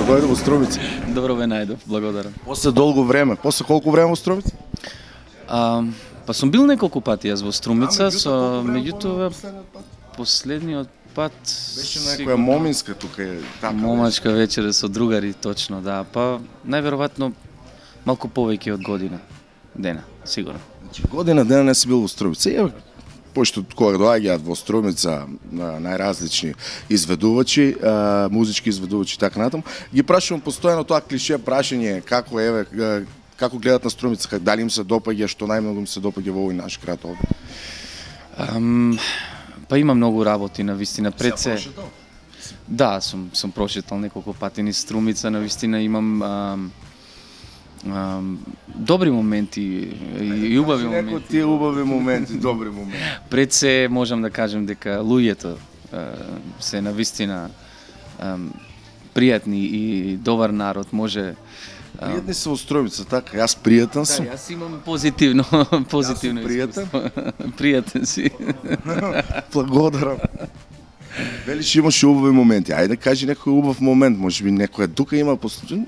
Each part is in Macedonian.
Дојде во Струмица. Добро ве најдов, благодарам. После долго време. После колку време во Струмица? Па сум бил неколку пати јас во Струмица, меѓутоа последниот пат беше некоја моминска тука е така. Момачка вечера со другари, точно, да. Па најверојатно малку повеќе од година дена, сигурно. Значи година дена не си бил во Струмица. Пошто кога доаѓаат во Струмица најразлични изведувачи, музички изведувачи и така натаму, ги прашувам постојано тоа клише прашање како гледат на Струмица, дали им се допаѓа, што најмногу им се допаѓа во овој наш град овде? Па има многу работи на вистина пред се. Да, сум прошетал неколку пати низ Струмица, на вистина имам добри моменти и убави моменти. Некои тие убави моменти, добри моменти. Пред се можам да кажем дека луѓето се на вистина пријатни и добар народ, може. Пријатни се во Струмица, така, јас пријатен сум. Да, јас имам позитивно пријатен. Пријатен си. Благодарам. Велиш имаше убави моменти. Ајде кажи некој убав момент, можеби некоја тука има,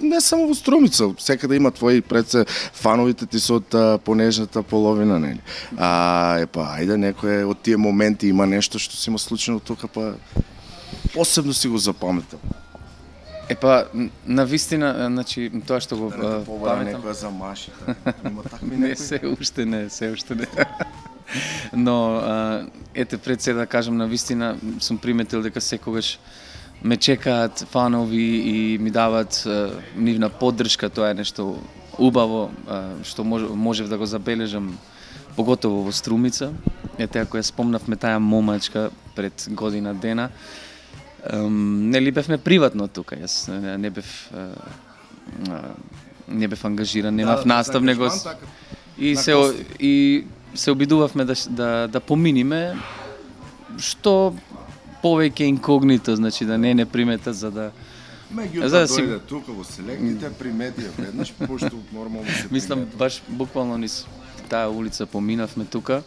не само во Струмица, секаде има твои предсе фановите ти се од понежната половина, нели? Ајде некој од тие моменти има нешто што се има случено тука, па посебно си го запаметал. На вистина, значи тоа што го паметам. Некоја за машите. Има такви некои? Не, се уште не. Но ете пред се да кажам, на вистина сум приметил дека секогаш ме чекаат фанови и ми даваат нивна поддршка, тоа е нешто убаво што можев да го забележам поготово во Струмица. Ете ако ја спомнавме таа момачка пред година дена, нели бевме приватно тука, јас не бев ангажиран, немав настав, него и се обидувавме да поминиме што повеќе инкогнито, значи да не примета за да дојде тука во селектите, приметија веднаш, пошто нормално се примета. Мислам, баш буквално низ таа улица поминавме тука,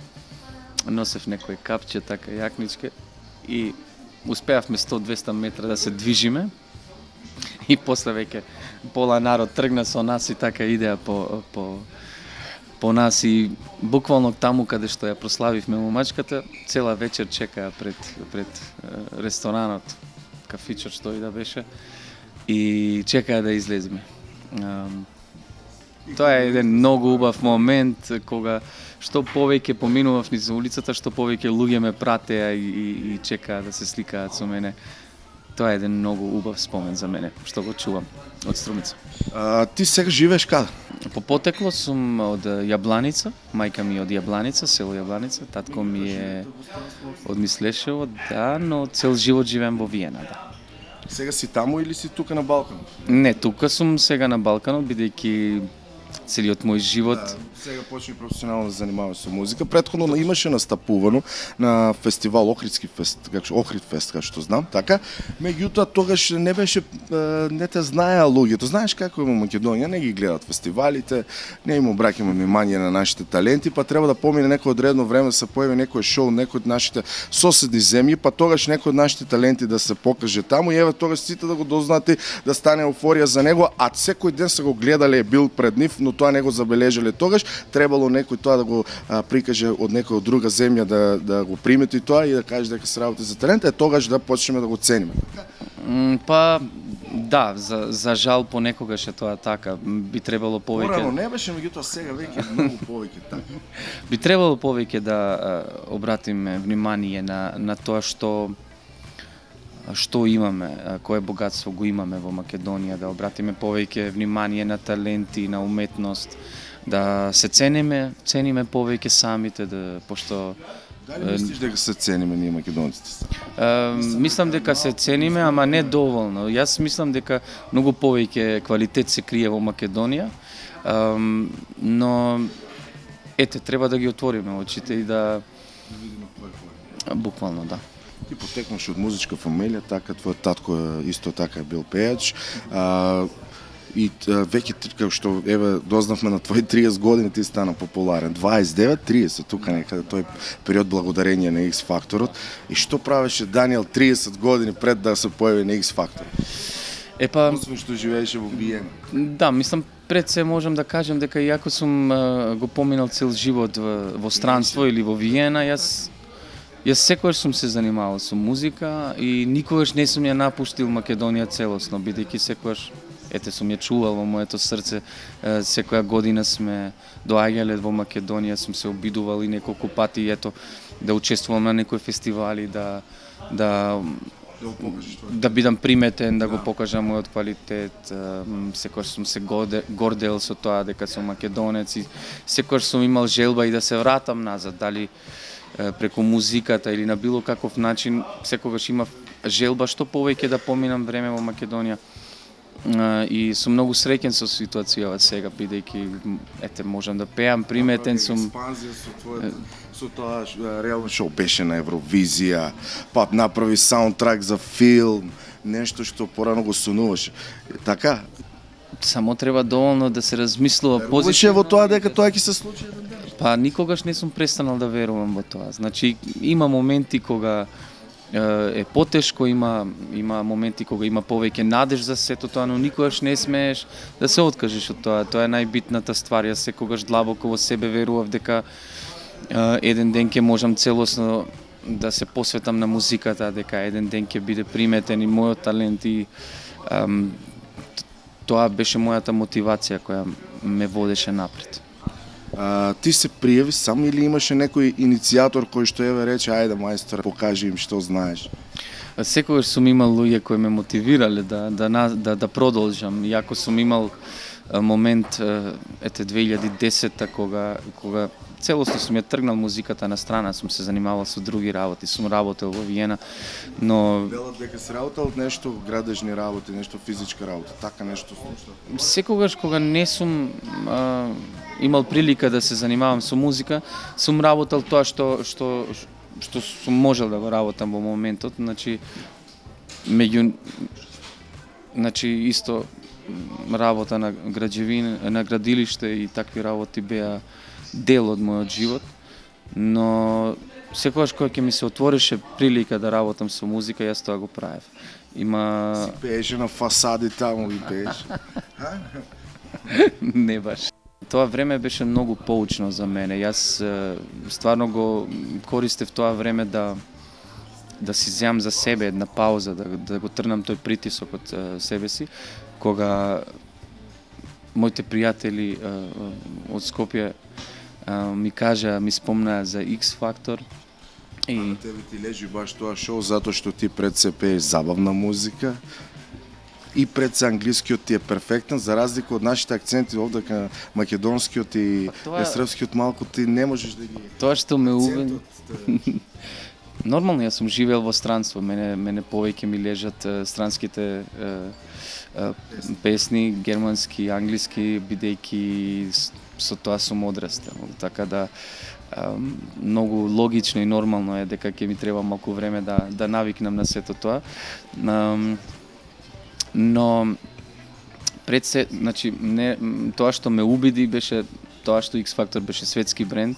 носев некој капче, така јакничке и успеавме 100-200 метра да се движиме и после веќе пола народ тргна со нас и така идеа по нас и буквално таму каде што ја прославивме момачката, цела вечер чекаа пред ресторанот, кафичот што и да беше и чекаа да излеземе. Тоа е еден многу убав момент кога што повеќе поминував низ улицата, што повеќе луѓе ме пратеа и чекаа да се сликаат со мене. Тоа е еден многу убав спомен за мене, што го чувам од Струмица. Ти сега живееш каде? По потекло сум од Јабланица, мајка ми е од Јабланица, село Јабланица, татко ми е од Мислешево, да, но цел живот живеам во Виена, да. Сега си таму или си тука на Балканот? Не, тука сум сега на Балканот, бидејќи целиот мој живот. Сега почни професионално да занимаваш со музика. Претходно имаше настапувано на фестивал Охридски фест, Охрид фест, како што знам, така. Меѓутоа тогаш не беше, не те знаеа луѓето. Знаеш како е во Македонија, не ги гледат фестивалите, не им обраќаме внимание на нашите таленти, па треба да помине некој одредно време да се појави некој шоу, некој од нашите соседни земји, па тогаш некој од нашите таленти да се покаже таму и еве тогаш сите да го дознаат, да стане еуфорија за него, а секој ден се го гледале, е бил пред нив, но тоа не го забележале тогаш. Требало некој тоа да го прикаже од некој од друга земја да го примети тоа и да каже дека се работи за талент, тогаш да почнеме да го цениме. Па Да, за жал понекогаш е тоа така. Би требало повеќе. Порано не беше, меѓутоа сега веќе е многу повеќе така. Би требало повеќе да обратиме внимание на тоа што имаме, кое богатство го имаме во Македонија, да обратиме повеќе внимание на таленти, на уметност, да се цениме повеќе самите, пошто Дали мислиш дека се цениме ние македонците? Мислам дека се цениме, ама не доволно. Јас мислам дека многу повеќе квалитет се крие во Македонија, но ете, треба да ги отвориме очите и да видиме кој буквално, да. Ти потекнуваш од музичка фамилија, така твојот татко исто така бил пејач. И веќе како што еве дознавме на твои 30 години ти стана популарен. 29, 30 тука некаде тој период благодарение на X факторот. И што правеше Даниел 30 години пред да се појави на X фактор? Освен што живееше во Виена. Да, мислам пред се можам да кажам дека иако сум го поминал цел живот во странство или во Виена, јас секогаш сум се занимавал со музика и никогаш не сум ја напуштил Македонија целосно, бидејќи секогаш сум ја чувал во моето срце, секоја година сме доаѓале во Македонија, сум се обидувал и неколку пати да учествувам на некои фестивали, да бидам приметен, да го покажам мојот квалитет. Секогаш сум се гордел со тоа дека сум македонец и секогаш сум имал желба и да се вратам назад, дали преку музиката или на било каков начин, секогаш имав желба што повеќе да поминам време во Македонија. И сум многу среќен со ситуацијава сега, бидејќи можам да пеам, приметен сум. Експанзија со тоа реално шоу беше на Евровизија, па направи саундтрак за филм, нешто што порано го сонуваше. Така? Само треба доволно да се размислува позитивно. Веруваше во тоа дека тоа ќе се случи еден ден? Па никогаш не сум престанал да верувам во тоа. Значи има моменти кога е потешко, има моменти кога има повеќе надеж за сето тоа, но никогаш не смееш да се откажеш од тоа. Тоа е најбитната ствар. Јас секогаш длабоко во себе верував дека еден ден ќе можам целосно да се посветам на музиката, дека еден ден ќе биде приметен и мојот талент и тоа беше мојата мотивација која ме водеше напред. Ти се пријави сам или имаше некој иницијатор кој што еве рече ајде мајстор покажи им што знаеш? Секогаш сум имал луѓе кои ме мотивирале да продолжам. Иако сум имал момент 2010 кога целосно сум ја тргнал музиката на страна, сум се занимавал со други работи, сум работел во Виена, но велат дека се работел нешто градежни работи, нешто физичка работа, така нешто слушна. Секогаш кога не сум имал прилика да се занимавам со музика, сум работел тоа што сум можел да го работам во моментот, значи исто работа на граѓевина, на градилиште и такви работи беа дел од мојот живот, но секогаш кога ќе ми се отвореше прилика да работам со музика, јас тоа го правев. Си пееше на фасади таму и пееше? Не баш. Тоа време беше многу поучно за мене. Јас стварно го користев тоа време да си земам за себе една пауза, да го трнам тој притисок од себе си, кога моите пријатели од Скопје ми спомнаа за X Factor. И на тебе ти лежи баш тоа шоу затоа што ти пред се пееш забавна музика и пред се англискиот ти е перфектен, за разлика од нашите акценти овде кај македонскиот и српскиот малку ти не можеш да ги... Тоа што ме убеди. Нормално, јас сум живеел во странство, мене повеќе ми лежат странските песни, германски, англиски, бидејќи со тоа сум одрастал. Така да многу логично и нормално е дека ќе ми треба малку време да навикнам на сето тоа. Но пред се, значи, тоа што ме убеди беше тоа што X Factor беше светски бренд,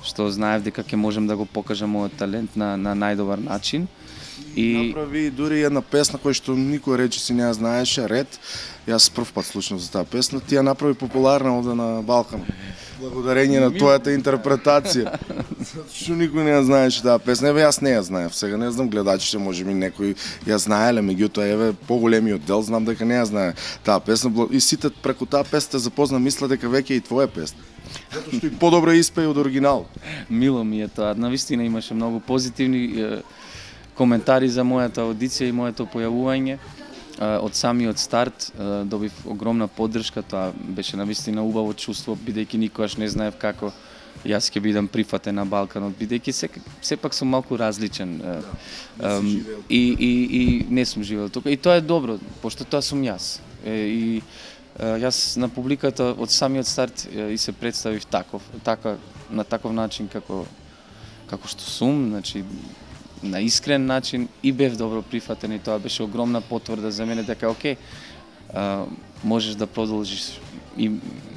што знаев дека ќе можам да го покажам мојот талент на најдобар начин. И направи дури една песна која што никој речиси не ја знаеше, Ред. Јас прв пат слушнав за таа песна, ти ја направи популарна овде на Балкан. Благодарение на твојата интерпретација. Што никој не ја знаеше таа песна, еве јас не ја знаев, сега не знам гледачите, можеби некој ја знаеле, меѓутоа еве поголемиот дел знам дека не ја знае таа песна и сите преку таа песна те запозна мисля дека веќе и твоја песна. Затоа што и подобро испее од оригинал. Мило ми е тоа. Навистина имаше многу позитивни коментари за мојата аудиција и моето појавување. Од самиот старт добив огромна поддршка, тоа беше навистина убаво чувство, бидејќи никогаш не знаев како јас ќе бидам прифатен на Балканот, бидејќи сепак сум малку различен и не сум живеел тука. И тоа е добро, пошто тоа сум јас. И јас на публиката од самиот старт и се представив на таков начин како што сум, значи на искрен начин и бев добро прифатен и тоа беше огромна потврда за мене дека окей, можеш да продолжиш,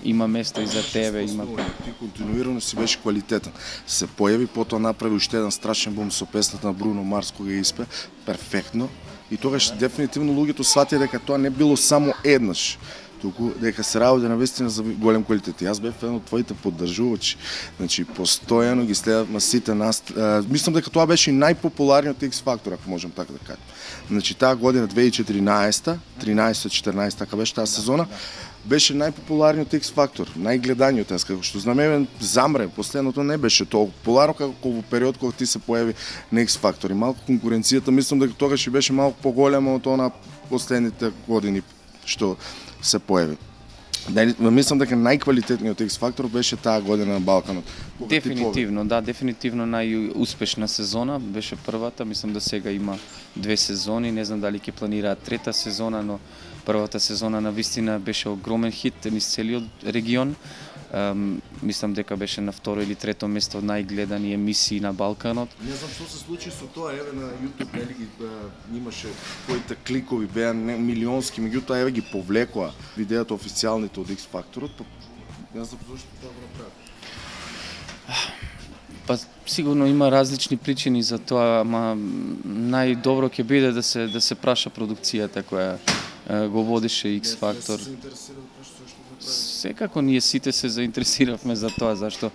има место и за тебе, има. Ти континуирано си беше квалитетен. Се појави, потоа направи уште еден страшен бум со песната на Бруно Марс кога ја испе перфектно и тогаш дефинитивно луѓето сватија дека тоа не било само еднаш, туку дека се работи навистина за голем квалитет. Јас бев еден од твоите поддржувачи. Значи постојано ги следевме сите нас. Мислам дека тоа беше и најпопуларниот X Factor, ако можам така да кажам. Значи таа година 2014, 13-14 така беше таа сезона. Беше најпопуларниот X Factor, најгледаниот, како што знаме, замре, последното не беше толку популарно како во период кога ти се појави на X Factor. И малку конкуренцијата, мислам дека тогаш беше малку поголема од она последните години што се појави. Мислам дека најквалитетниот X Factor беше таа година на Балканот. Дефинитивно, да, дефинитивно најуспешна сезона беше првата, мислам да сега има 2 сезони, не знам дали ќе планираат трета сезона, но првата сезона навистина беше огромен хит низ целиот регион. Мислам дека беше на второ или трето место од најгледани емисии на Балканот. Не знам што се случи со тоа, еве на YouTube нели имаше коите кликови беа милионски, меѓутоа еве ги повлекоа видеото официјалните од X Factorот, не знам зошто тоа го направи. Па сигурно има различни причини за тоа, ама најдобро ќе биде да се праша продукцијата која го водише X Factor. Секако ние сите се заинтересиравме за тоа, зашто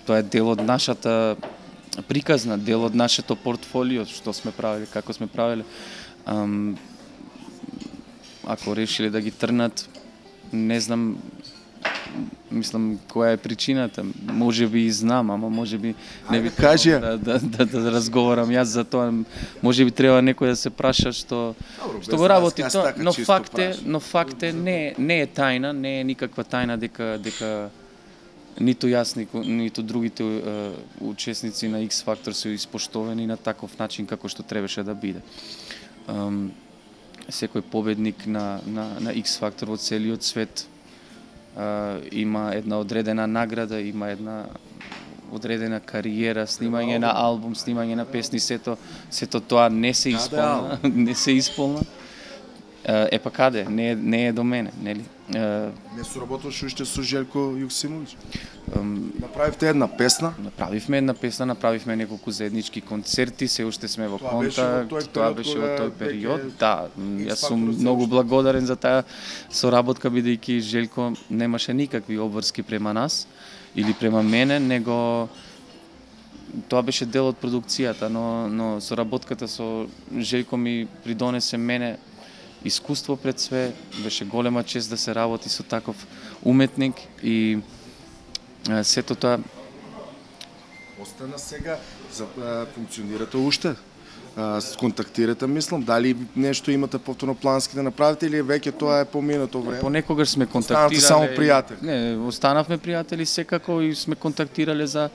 тоа е дел од нашата приказна, дел од нашето портфолио, што сме правили, како сме правили. Ако решиле да ги трнат, не знам, мислам која е причината. Можеби и знам, ама можеби не би кажи да разговарам јас за тоа. Можеби треба некој да се праша што го работи тоа, но факт е не е тајна, не е никаква тајна дека ниту јас, ниту другите учесници на X Factor се испоштовани на таков начин како што требаше да биде. Секој победник на X Factor во целиот свет има една одредена награда, има една одредена кариера, снимање на албум, снимање на песни, сето тоа не се исполна, не се исполна. Па каде? Не е до мене, нели? Не соработуваш уште со Желко Јуксимовиќ? Направивте една песна? Направивме една песна, направивме неколку заеднички концерти, се уште сме во контакт. Тоа беше во тој период. Да, јас сум многу благодарен за таа соработка, бидејќи Желко немаше никакви обврски према нас или према мене, него тоа беше дел од продукцијата, но соработката со Желко ми придонесе мене искуство пред све, беше голема чест да се работи со таков уметник и сето тоа остана сега, функционирате уште? Контактирате, мислам, дали нешто имате повторно плански да направите или веќе тоа е поминато време? Понекогаш сме контактирале. Останавте само пријатели? Не, останавме пријатели секако и сме контактирале за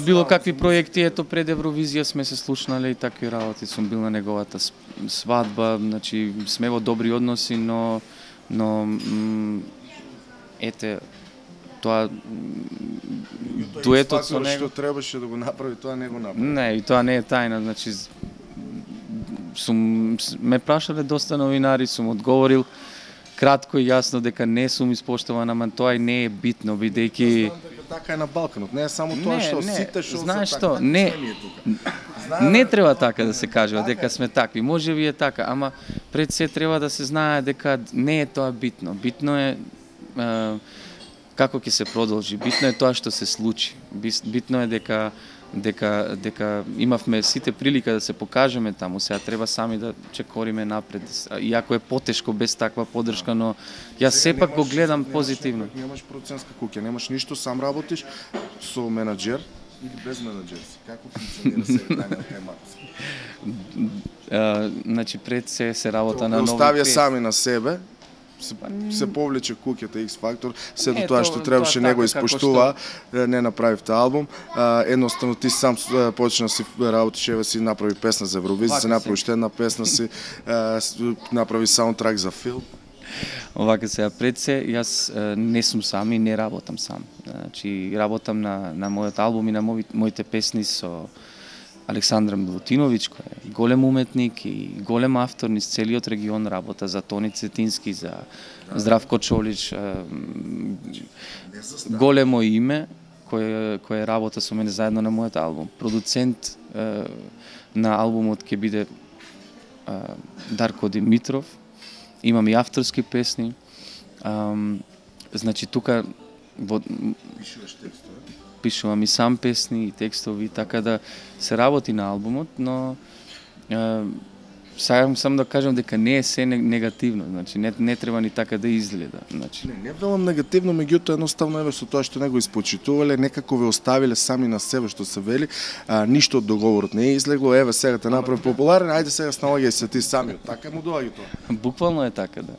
било какви проекти. Ето пред Евровизија сме се слушнале и такви работи. Сум бил на неговата свадба, значи сме во добри односи, но ете тоа дуетот со него што требаше да го направи, тоа не го направи. Не, и тоа не е тајна, значи ме прашале доста новинари, сум одговорил кратко и јасно дека не сум испоштован, ама тоа и не е битно, бидејќи така е на Балканот, не е само тоа што сите што знаеш што, не треба така да се кажува дека сме такви. Можеби е така, ама пред се треба да се знае дека не е тоа битно. Битно е како ќе се продолжи. Битно е тоа што се случи. Битно е дека имавме сите прилика да се покажеме таму. Сега треба сами да чекориме напред. Иако е потешко без таква поддршка, но јас сепак го гледам позитивно. Немаш продуцентска куќа, немаш ништо, сам работиш со менаџер или без менаџер си. Како функционира сега Даниел Кајмаковски? Значи пред се работа на нови оставија песни. сами на себе. Се повлече куќата X Factor, се до тоа што Ето, требаше тоа него така, испоштува, не направивте албум. Едноставно ти сам почна си работиш, еве си направи песна за Евровизија, се направи уште една песна си, направи саундтрак за филм. Овака сега пред се, јас не сум сам и не работам сам. Значи работам на мојот албум и на моите песни со Александр Милутиновиќ, кој е голем уметник и голем автор низ целиот регион, работа за Тони Цетински, за Здравко Чолич, големо име кој работа со мене заедно на мојот албум. Продуцент на албумот ќе биде Дарко Димитров. Имам и авторски песни. Значи тука Пишуваш текстове? Пишувам и сам песни и текстови, така да се работи на албумот, но сакам само да кажам дека не е се негативно, значи не треба ни така да изгледа. Значи Не велам негативно, меѓутоа едноставно еве со тоа што него испочитувале, некако ве оставиле сами на себе, што се вели, ништо од договорот не е излегло, еве сега те направи популарен, ајде сега снаоѓај се ти самиот, така му доаѓа тоа. буквално е така, да.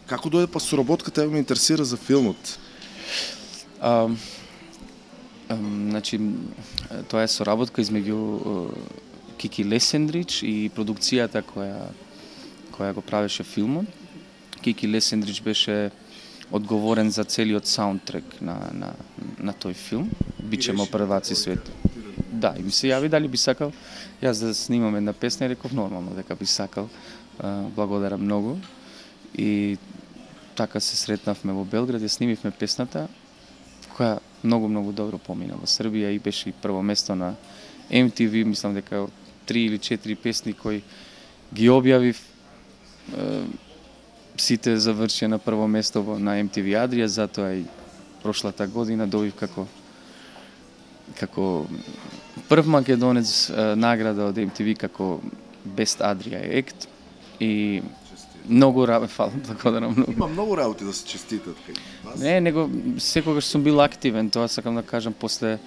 Како дојде па соработката, еве ме интересира за филмот? Значи, тоа е соработка измеѓу Кики Лесендрич и продукцијата која го правеше филмот. Кики Лесендрич беше одговорен за целиот саундтрек на тој филм. Бичемо прваци свет. Да, и ми се јави дали би сакал јас да снимам една песна и реков нормално дека би сакал. Благодарам многу. И така се сретнавме во Белград, ја снимивме песната која многу добро помина во Србија и беше и прво место на MTV, мислам дека од 3 или 4 песни кои ги објавив, сите завршија на прво место на MTV Адрија, затоа и прошлата година добив како прв македонец награда од MTV како Best Adria Act и многу благодарам многу. Има многу работи да се честитат кај вас. Не, него секогаш сум бил активен, тоа сакам да кажам после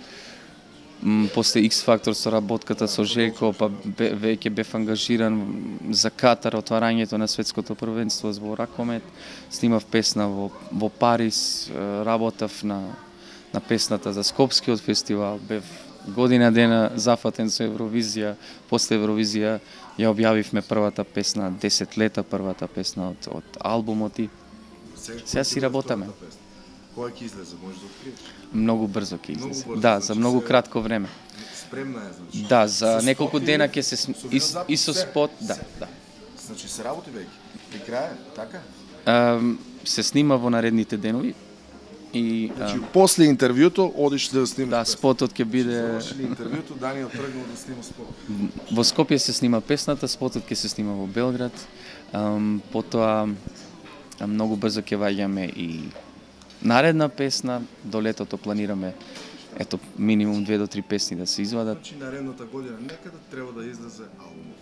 X Factor со работката со Жејко, па веќе бев ангажиран за Катар, отварањето на светското првенство во ракомет, снимав песна во Париз, работав на песната за Скопскиот фестивал, бев година дена зафатен со Евровизија, после Евровизија ја објавивме првата песна, 10 лета првата песна од албумот и сега си работаме. Која ќе излезе, може да откриеш? Многу брзо ќе излезе. Да, за многу кратко време. Спремна е, значи. Да, за неколку дена ќе се и со спот, да. Значи се работи веќе. При крај, така? Се снима во наредните денови. И Значи после интервјуто одиш да снимаш. да, спотот ќе биде Завршили интервјуто, Даниел тргнал да снима спот. во Скопје се снима песната, спотот ќе се снима во Белград. Потоа многу брзо ќе ваѓаме и наредна песна, до летото планираме ето минимум 2 до 3 песни да се извадат. Значи наредната година некаде треба да излезе албумот.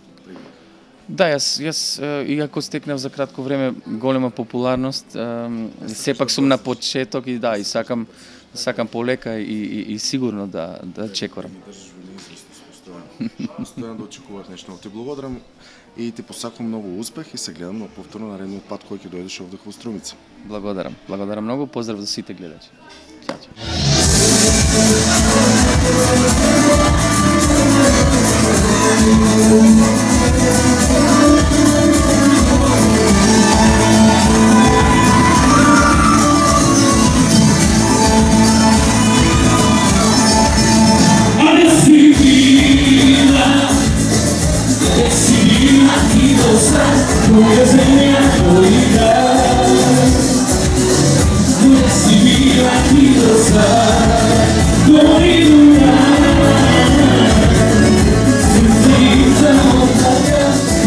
Да, јас иако стекнав за кратко време голема популарност, сепак сум на почеток и да, и сакам полека и сигурно да чекорам. Држиш во неизвестност постојано. Постојано да очекуваш нешто. Ти благодарам и ти посакувам многу успех и се гледам на повторно наредниот пат кој ќе дојдеш овде во Струмица. Благодарам многу, поздрав за сите гледачи. Чао.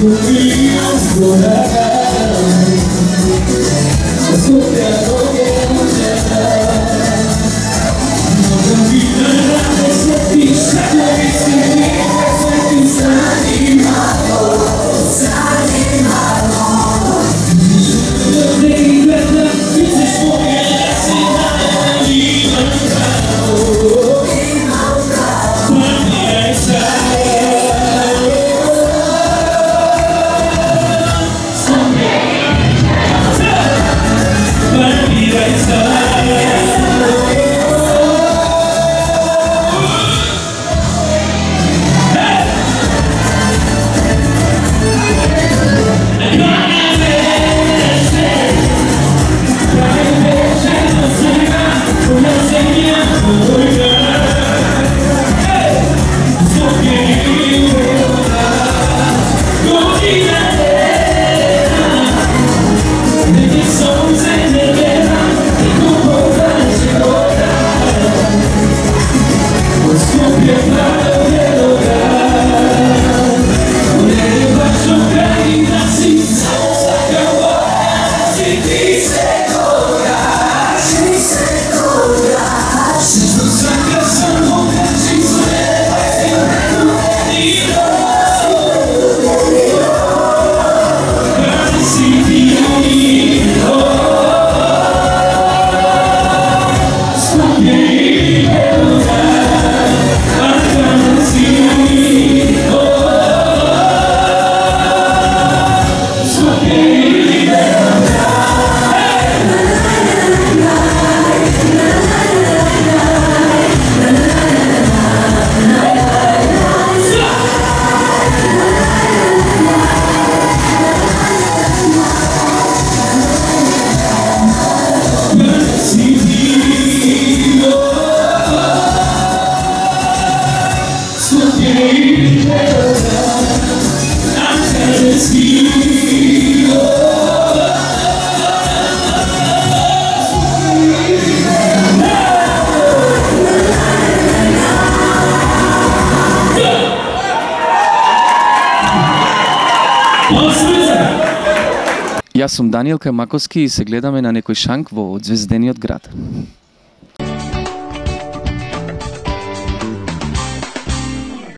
We'll be Јас сум Данијел Маковски и се гледаме на некој шанк во одзвездениот град.